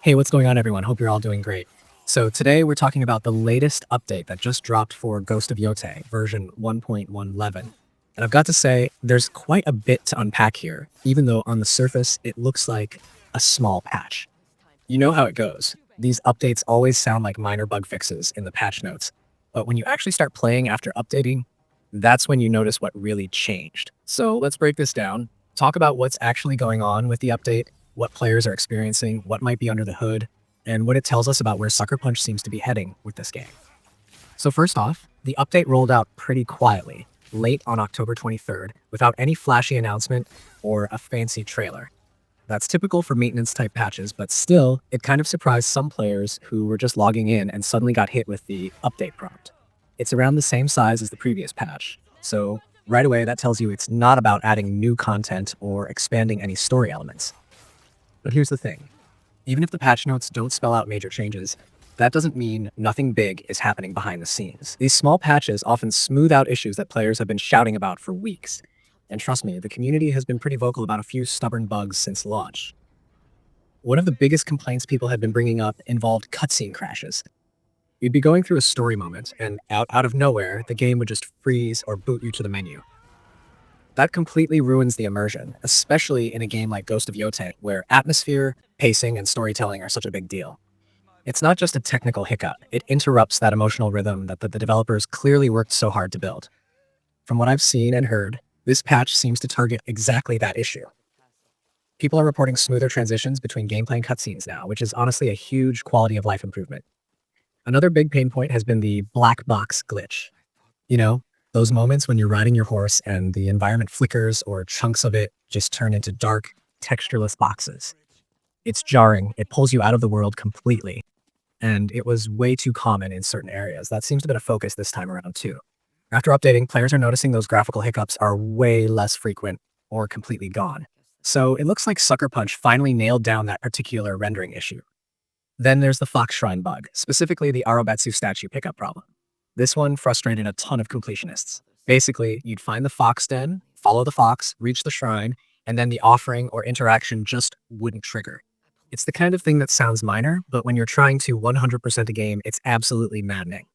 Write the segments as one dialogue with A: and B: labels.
A: Hey, what's going on, everyone? Hope you're all doing great. So today we're talking about the latest update that just dropped for Ghost of Yōtei, version 1.111. And I've got to say, there's quite a bit to unpack here, even though on the surface it looks like a small patch. You know how it goes. These updates always sound like minor bug fixes in the patch notes. But when you actually start playing after updating, that's when you notice what really changed. So let's break this down, talk about what's actually going on with the update, what players are experiencing, what might be under the hood, and what it tells us about where Sucker Punch seems to be heading with this game. So first off, the update rolled out pretty quietly, late on October 23rd, without any flashy announcement or a fancy trailer. That's typical for maintenance type patches, but still, it kind of surprised some players who were just logging in and suddenly got hit with the update prompt. It's around the same size as the previous patch, so right away that tells you it's not about adding new content or expanding any story elements. But here's the thing. Even if the patch notes don't spell out major changes, that doesn't mean nothing big is happening behind the scenes. These small patches often smooth out issues that players have been shouting about for weeks. And trust me, the community has been pretty vocal about a few stubborn bugs since launch. One of the biggest complaints people had been bringing up involved cutscene crashes. You'd be going through a story moment, and out of nowhere, the game would just freeze or boot you to the menu. That completely ruins the immersion, especially in a game like Ghost of Yōtei, where atmosphere, pacing, and storytelling are such a big deal. It's not just a technical hiccup, it interrupts that emotional rhythm that the developers clearly worked so hard to build. From what I've seen and heard, this patch seems to target exactly that issue. People are reporting smoother transitions between gameplay and cutscenes now, which is honestly a huge quality of life improvement. Another big pain point has been the black box glitch. You know, those moments when you're riding your horse and the environment flickers or chunks of it just turn into dark, textureless boxes. It's jarring, it pulls you out of the world completely, and it was way too common in certain areas. That seems to have been a focus this time around too. After updating, players are noticing those graphical hiccups are way less frequent or completely gone. So it looks like Sucker Punch finally nailed down that particular rendering issue. Then there's the Fox Shrine bug, specifically the Arobetsu statue pickup problem. This one frustrated a ton of completionists. Basically, you'd find the fox den, follow the fox, reach the shrine, and then the offering or interaction just wouldn't trigger. It's the kind of thing that sounds minor, but when you're trying to 100% a game, it's absolutely maddening.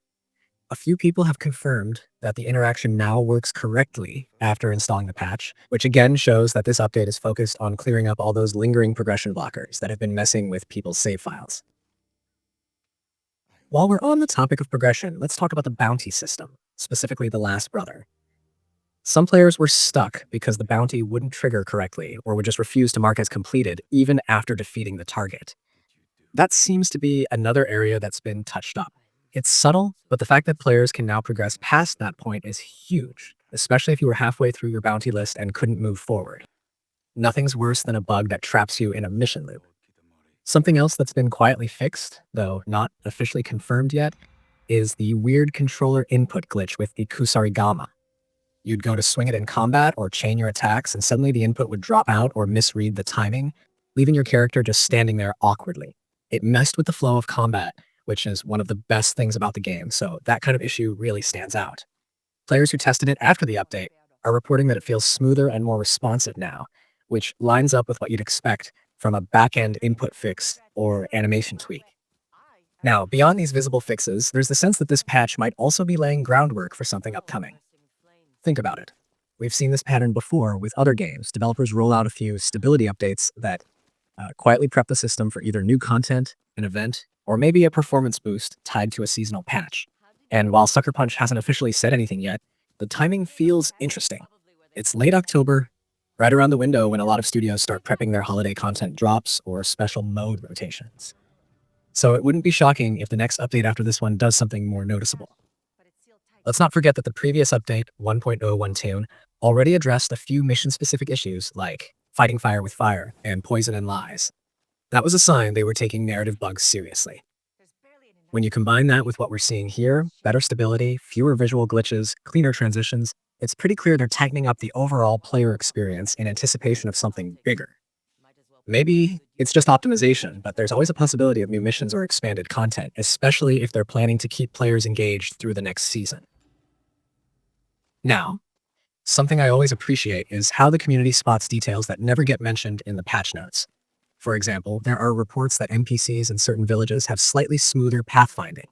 A: A few people have confirmed that the interaction now works correctly after installing the patch, which again shows that this update is focused on clearing up all those lingering progression blockers that have been messing with people's save files. While we're on the topic of progression, let's talk about the bounty system, specifically the Last Brother. Some players were stuck because the bounty wouldn't trigger correctly or would just refuse to mark as completed even after defeating the target. That seems to be another area that's been touched up. It's subtle, but the fact that players can now progress past that point is huge, especially if you were halfway through your bounty list and couldn't move forward. Nothing's worse than a bug that traps you in a mission loop. Something else that's been quietly fixed, though not officially confirmed yet, is the weird controller input glitch with the Kusarigama. You'd go to swing it in combat or chain your attacks, and suddenly the input would drop out or misread the timing, leaving your character just standing there awkwardly. It messed with the flow of combat, which is one of the best things about the game, so that kind of issue really stands out. Players who tested it after the update are reporting that it feels smoother and more responsive now, which lines up with what you'd expect from a back-end input fix or animation tweak. Now, beyond these visible fixes, there's the sense that this patch might also be laying groundwork for something upcoming. Think about it. We've seen this pattern before with other games. Developers roll out a few stability updates that quietly prep the system for either new content, an event, or maybe a performance boost tied to a seasonal patch. And while Sucker Punch hasn't officially said anything yet, the timing feels interesting. It's late October, right around the window when a lot of studios start prepping their holiday content drops or special mode rotations. So it wouldn't be shocking if the next update after this one does something more noticeable. Let's not forget that the previous update, 1.012, already addressed a few mission-specific issues like fighting fire with fire and poison and lies. That was a sign they were taking narrative bugs seriously. When you combine that with what we're seeing here, better stability, fewer visual glitches, cleaner transitions, it's pretty clear they're tightening up the overall player experience in anticipation of something bigger. Maybe it's just optimization, but there's always a possibility of new missions or expanded content, especially if they're planning to keep players engaged through the next season. Now, something I always appreciate is how the community spots details that never get mentioned in the patch notes. For example, there are reports that NPCs in certain villages have slightly smoother pathfinding.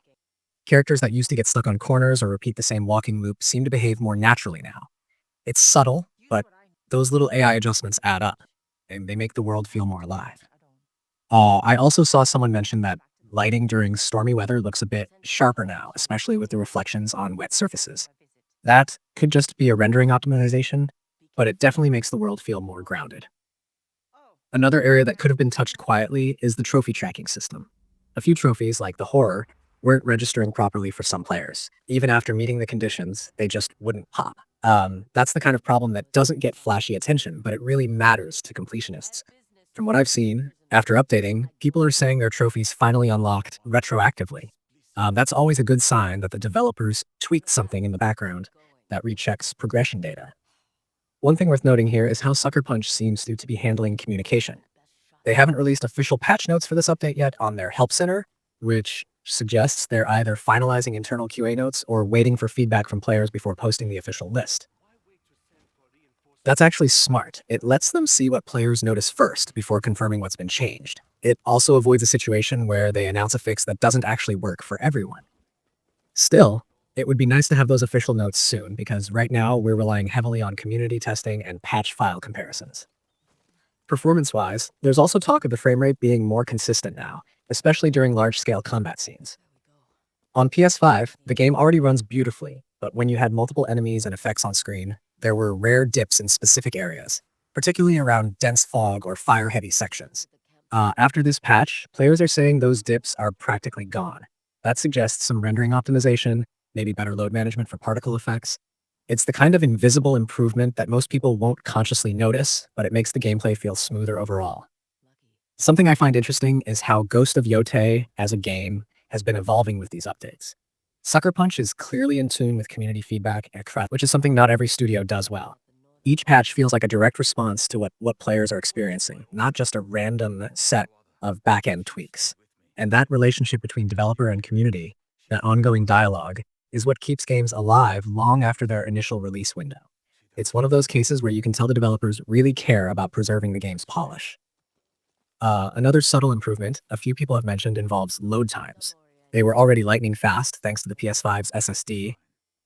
A: Characters that used to get stuck on corners or repeat the same walking loop seem to behave more naturally now. It's subtle, but those little AI adjustments add up, and they make the world feel more alive. I also saw someone mention that lighting during stormy weather looks a bit sharper now, especially with the reflections on wet surfaces. That could just be a rendering optimization, but it definitely makes the world feel more grounded. Another area that could have been touched quietly is the trophy tracking system. A few trophies, like the horror, weren't registering properly for some players. Even after meeting the conditions, they just wouldn't pop. That's the kind of problem that doesn't get flashy attention, but it really matters to completionists. From what I've seen, after updating, people are saying their trophies finally unlocked retroactively. That's always a good sign that the developers tweaked something in the background that rechecks progression data. One thing worth noting here is how Sucker Punch seems to be handling communication. They haven't released official patch notes for this update yet on their help center, which suggests they're either finalizing internal QA notes or waiting for feedback from players before posting the official list. That's actually smart. It lets them see what players notice first before confirming what's been changed. It also avoids a situation where they announce a fix that doesn't actually work for everyone. Still, it would be nice to have those official notes soon because right now we're relying heavily on community testing and patch file comparisons. Performance-wise, there's also talk of the frame rate being more consistent now, especially during large-scale combat scenes. On PS5, the game already runs beautifully, but when you had multiple enemies and effects on screen, there were rare dips in specific areas, particularly around dense fog or fire-heavy sections. After this patch, players are saying those dips are practically gone. That suggests some rendering optimization, maybe better load management for particle effects. It's the kind of invisible improvement that most people won't consciously notice, but it makes the gameplay feel smoother overall. Something I find interesting is how Ghost of Yōtei as a game has been evolving with these updates. Sucker Punch is clearly in tune with community feedback and craft, which is something not every studio does well. Each patch feels like a direct response to what players are experiencing, not just a random set of back-end tweaks. And that relationship between developer and community, that ongoing dialogue, is what keeps games alive long after their initial release window. It's one of those cases where you can tell the developers really care about preserving the game's polish. Another subtle improvement a few people have mentioned involves load times. They were already lightning fast thanks to the PS5's SSD,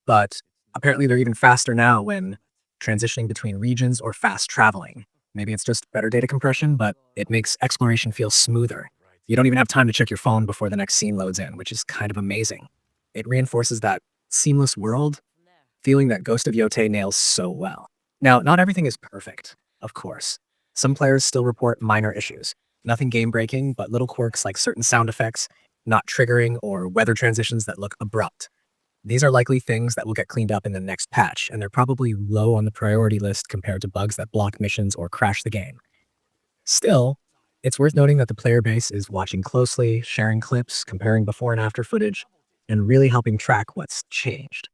A: but apparently they're even faster now when transitioning between regions or fast traveling. Maybe it's just better data compression, but it makes exploration feel smoother. You don't even have time to check your phone before the next scene loads in, which is kind of amazing. It reinforces that seamless world feeling that Ghost of Yōtei nails so well. Now, not everything is perfect, of course. Some players still report minor issues. Nothing game-breaking, but little quirks like certain sound effects not triggering or weather transitions that look abrupt. These are likely things that will get cleaned up in the next patch, and they're probably low on the priority list compared to bugs that block missions or crash the game. Still, it's worth noting that the player base is watching closely, sharing clips, comparing before and after footage, and really helping track what's changed.